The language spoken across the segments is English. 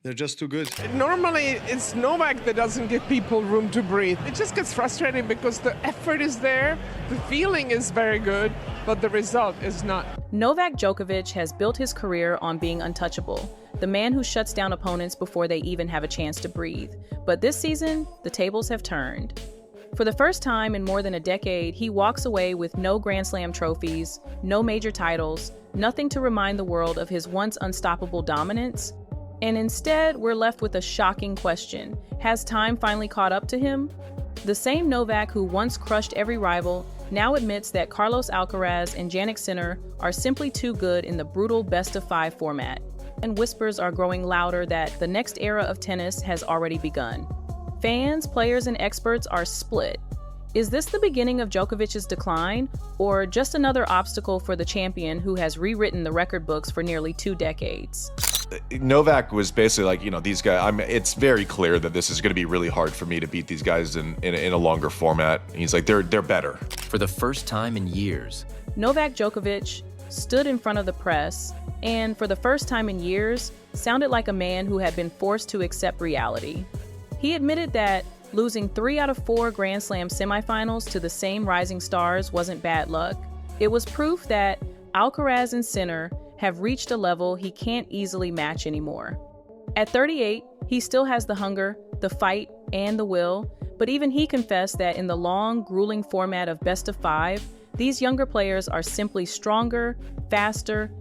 They're just too good. Normally, it's Novak that doesn't give people room to breathe. It just gets frustrating because the effort is there, the feeling is very good, but the result is not. Novak Djokovic has built his career on being untouchable, the man who shuts down opponents before they even have a chance to breathe. But this season, the tables have turned. For the first time in more than a decade, he walks away with no Grand Slam trophies, no major titles, nothing to remind the world of his once unstoppable dominance. And instead, we're left with a shocking question. Has time finally caught up to him? The same Novak who once crushed every rival now admits that Carlos Alcaraz and Jannik Sinner are simply too good in the brutal best-of-5 format. And whispers are growing louder that the next era of tennis has already begun. Fans, players, and experts are split. Is this the beginning of Djokovic's decline, or just another obstacle for the champion who has rewritten the record books for nearly 2 decades? Novak was basically like, these guys, it's very clear that this is going to be really hard for me to beat these guys in a longer format. He's like, they're better. For the first time in years, Novak Djokovic stood in front of the press and, for the first time in years, sounded like a man who had been forced to accept reality. He admitted that losing 3 out of 4 Grand Slam semifinals to the same rising stars wasn't bad luck. It was proof that Alcaraz and Sinner have reached a level he can't easily match anymore. At 38, he still has the hunger, the fight, and the will, but even he confessed that in the long, grueling format of best-of-5, these younger players are simply stronger, faster,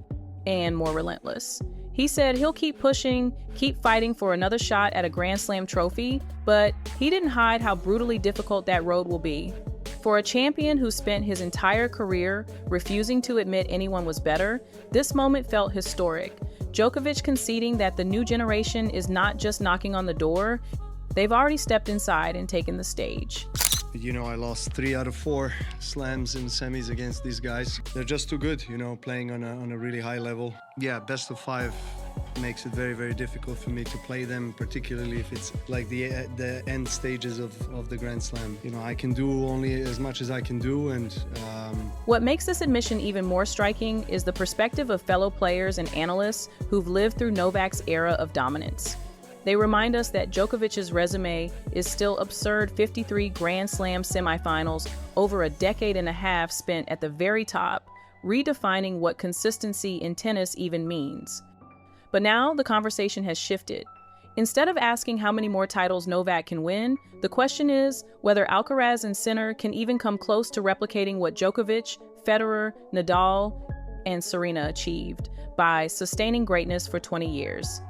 and more relentless. He said he'll keep pushing, keep fighting for another shot at a Grand Slam trophy, but he didn't hide how brutally difficult that road will be. For a champion who spent his entire career refusing to admit anyone was better, this moment felt historic. Djokovic conceding that the new generation is not just knocking on the door, they've already stepped inside and taken the stage. I lost 3 out of 4 slams in semis against these guys. They're just too good, playing on a really high level. Yeah, best of 5 makes it very, very difficult for me to play them, particularly if it's like the end stages of the Grand Slam. I can do only as much as I can do, and What makes this admission even more striking is the perspective of fellow players and analysts who've lived through Novak's era of dominance. They remind us that Djokovic's resume is still absurd: 53 Grand Slam semifinals, over a decade and a half spent at the very top, redefining what consistency in tennis even means. But now the conversation has shifted. Instead of asking how many more titles Novak can win, the question is whether Alcaraz and Sinner can even come close to replicating what Djokovic, Federer, Nadal, and Serena achieved by sustaining greatness for 20 years.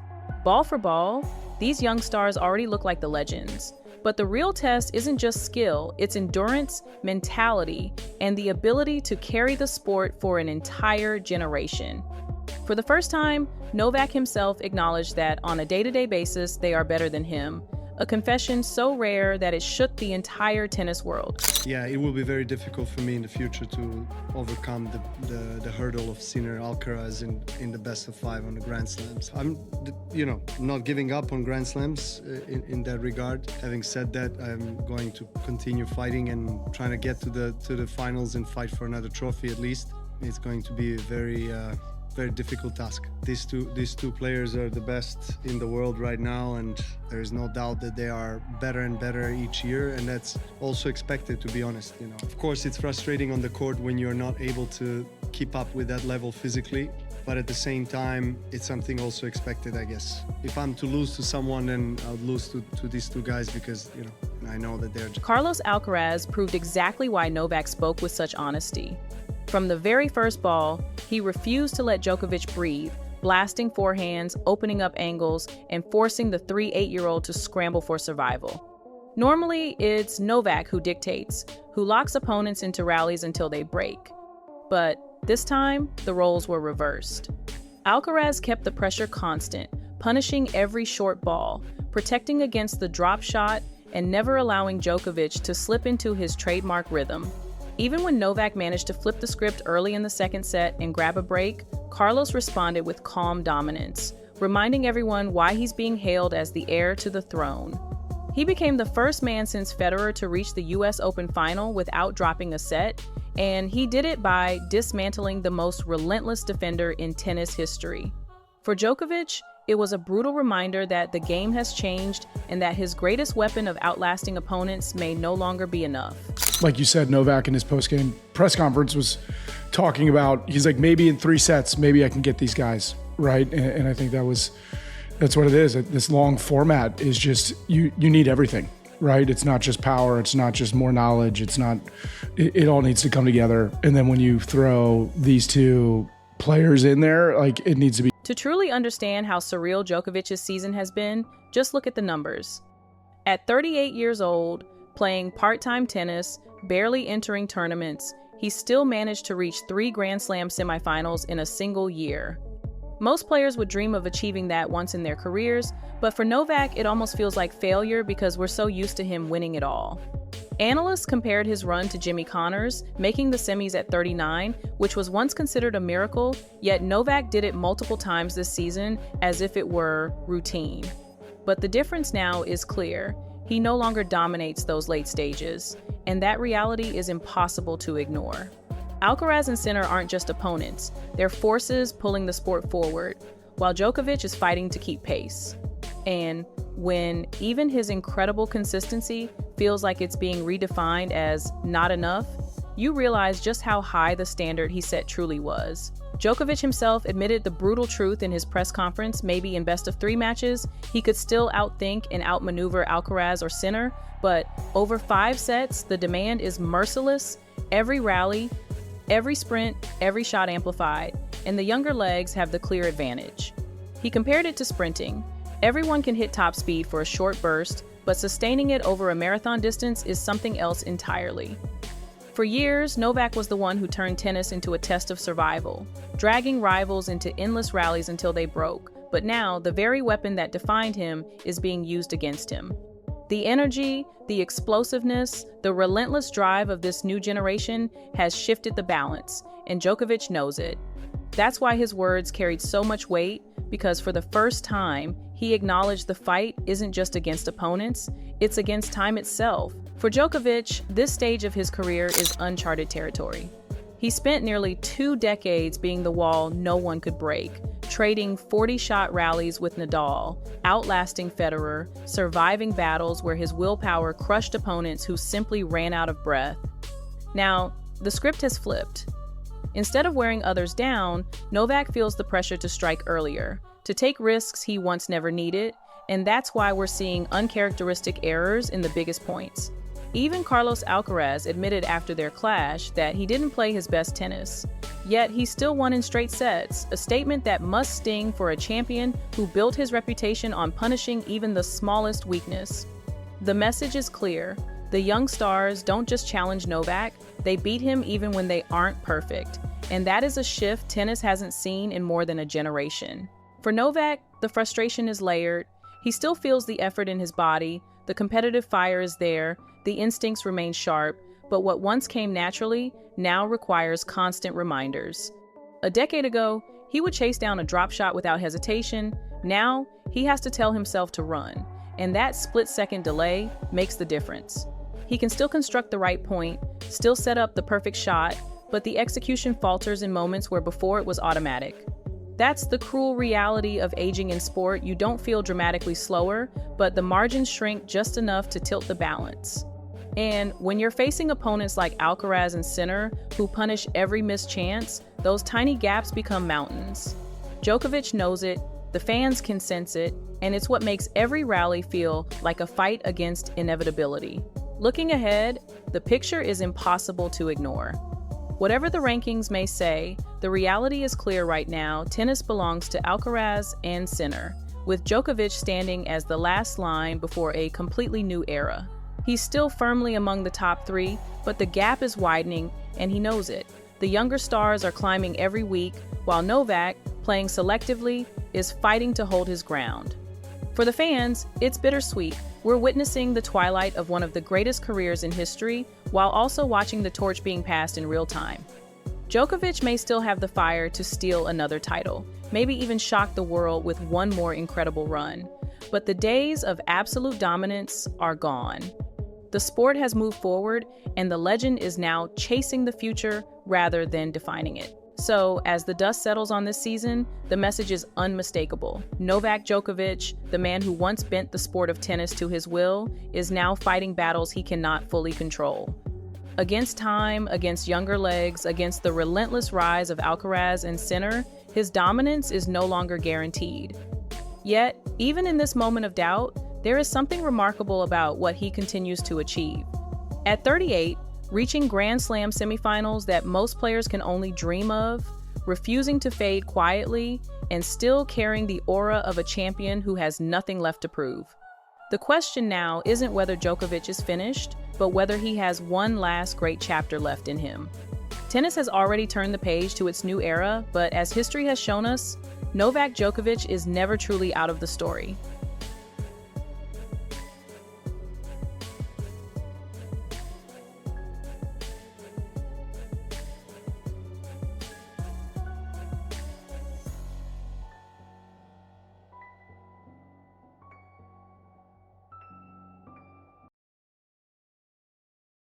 Ball for ball, these young stars already look like the legends. But the real test isn't just skill, it's endurance, mentality, and the ability to carry the sport for an entire generation. For the first time, Novak himself acknowledged that on a day-to-day basis, they are better than him. A confession so rare that it shook the entire tennis world. Yeah, it will be very difficult for me in the future to overcome the hurdle of Sinner, Alcaraz in the best of 5 on the Grand Slams. I'm, not giving up on Grand Slams in that regard. Having said that, I'm going to continue fighting and trying to get to the finals and fight for another trophy at least. It's going to be a very difficult task. These two players are the best in the world right now, and there is no doubt that they are better and better each year, and that's also expected, to be honest. Of course, it's frustrating on the court when you're not able to keep up with that level physically, but at the same time, it's something also expected, I guess. If I'm to lose to someone, then I'll lose to these two guys because, I know that they're... Carlos Alcaraz proved exactly why Novak spoke with such honesty. From the very first ball, he refused to let Djokovic breathe, blasting forehands, opening up angles, and forcing the 8-year-old to scramble for survival. Normally, it's Novak who dictates, who locks opponents into rallies until they break. But this time, the roles were reversed. Alcaraz kept the pressure constant, punishing every short ball, protecting against the drop shot, and never allowing Djokovic to slip into his trademark rhythm. Even when Novak managed to flip the script early in the second set and grab a break, Carlos responded with calm dominance, reminding everyone why he's being hailed as the heir to the throne. He became the first man since Federer to reach the US Open final without dropping a set, and he did it by dismantling the most relentless defender in tennis history. For Djokovic, It was a brutal reminder that the game has changed and that his greatest weapon of outlasting opponents may no longer be enough. Like you said, Novak in his post-game press conference was talking about, he's like, maybe in 3 sets, maybe I can get these guys, right? And I think that's what it is. This long format is just, you need everything, right? It's not just power, it's not just more knowledge, it all needs to come together. And then when you throw these two players in there, like, it needs to be. To truly understand how surreal Djokovic's season has been, just look at the numbers. At 38 years old, playing part-time tennis, barely entering tournaments, he still managed to reach 3 Grand Slam semifinals in a single year. Most players would dream of achieving that once in their careers, but for Novak, it almost feels like failure because we're so used to him winning it all. Analysts compared his run to Jimmy Connors, making the semis at 39, which was once considered a miracle, yet Novak did it multiple times this season as if it were routine. But the difference now is clear. He no longer dominates those late stages, and that reality is impossible to ignore. Alcaraz and Sinner aren't just opponents, they're forces pulling the sport forward, while Djokovic is fighting to keep pace. And when even his incredible consistency feels like it's being redefined as not enough, you realize just how high the standard he set truly was. Djokovic himself admitted the brutal truth in his press conference. Maybe in best-of-3 matches, he could still outthink and outmaneuver Alcaraz or Sinner, but over 5 sets, the demand is merciless. Every rally, every sprint, every shot amplified, and the younger legs have the clear advantage. He compared it to sprinting. Everyone can hit top speed for a short burst, but sustaining it over a marathon distance is something else entirely. For years, Novak was the one who turned tennis into a test of survival, dragging rivals into endless rallies until they broke. But now, the very weapon that defined him is being used against him. The energy, the explosiveness, the relentless drive of this new generation has shifted the balance, and Djokovic knows it. That's why his words carried so much weight, because for the first time, he acknowledged the fight isn't just against opponents, it's against time itself. For Djokovic, this stage of his career is uncharted territory. He spent nearly 2 decades being the wall no one could break, trading 40-shot rallies with Nadal, outlasting Federer, surviving battles where his willpower crushed opponents who simply ran out of breath. Now, the script has flipped. Instead of wearing others down, Novak feels the pressure to strike earlier, to take risks he once never needed, and that's why we're seeing uncharacteristic errors in the biggest points. Even Carlos Alcaraz admitted after their clash that he didn't play his best tennis. Yet he still won in straight sets, a statement that must sting for a champion who built his reputation on punishing even the smallest weakness. The message is clear. The young stars don't just challenge Novak, they beat him even when they aren't perfect. And that is a shift tennis hasn't seen in more than a generation. For Novak, the frustration is layered. He still feels the effort in his body, the competitive fire is there, the instincts remain sharp, but what once came naturally now requires constant reminders. A decade ago, he would chase down a drop shot without hesitation. Now, he has to tell himself to run, and that split-second delay makes the difference. He can still construct the right point, still set up the perfect shot, but the execution falters in moments where before it was automatic. That's the cruel reality of aging in sport. You don't feel dramatically slower, but the margins shrink just enough to tilt the balance. And when you're facing opponents like Alcaraz and Sinner, who punish every missed chance, those tiny gaps become mountains. Djokovic knows it, the fans can sense it, and it's what makes every rally feel like a fight against inevitability. Looking ahead, the picture is impossible to ignore. Whatever the rankings may say, the reality is clear right now. Tennis belongs to Alcaraz and Sinner, with Djokovic standing as the last line before a completely new era. He's still firmly among the top 3, but the gap is widening, and he knows it. The younger stars are climbing every week, while Novak, playing selectively, is fighting to hold his ground. For the fans, it's bittersweet. We're witnessing the twilight of one of the greatest careers in history, while also watching the torch being passed in real time. Djokovic may still have the fire to steal another title, maybe even shock the world with one more incredible run. But the days of absolute dominance are gone. The sport has moved forward, and the legend is now chasing the future rather than defining it. So, as the dust settles on this season, the message is unmistakable. Novak Djokovic, the man who once bent the sport of tennis to his will, is now fighting battles he cannot fully control. Against time, against younger legs, against the relentless rise of Alcaraz and Sinner, his dominance is no longer guaranteed. Yet, even in this moment of doubt, there is something remarkable about what he continues to achieve. At 38, reaching Grand Slam semifinals that most players can only dream of, refusing to fade quietly, and still carrying the aura of a champion who has nothing left to prove. The question now isn't whether Djokovic is finished, but whether he has one last great chapter left in him. Tennis has already turned the page to its new era, but as history has shown us, Novak Djokovic is never truly out of the story.